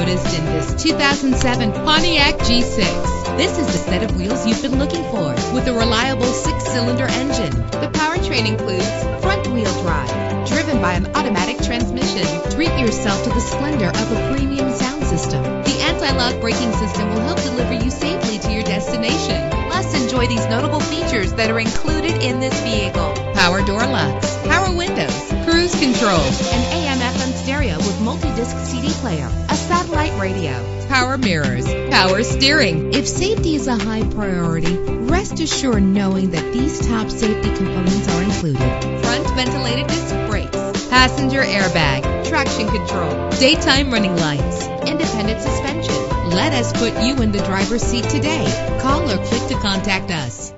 noticed in this 2007 Pontiac G6. This is the set of wheels you've been looking for, with a reliable 6-cylinder engine. The powertrain includes front-wheel drive, driven by an automatic transmission. Treat yourself to the splendor of a premium sound system. The anti-lock braking system will help deliver you safely to your destination. Plus, enjoy these notable features that are included in this vehicle: power door locks, power windows, cruise control, an AM/FM stereo with multi-disc CD player, a satellite radio, power mirrors, power steering. If safety is a high priority, rest assured knowing that these top safety components are included: front ventilated disc brakes, passenger airbag, traction control, daytime running lights, independent suspension. Let us put you in the driver's seat today. Call or click to contact us.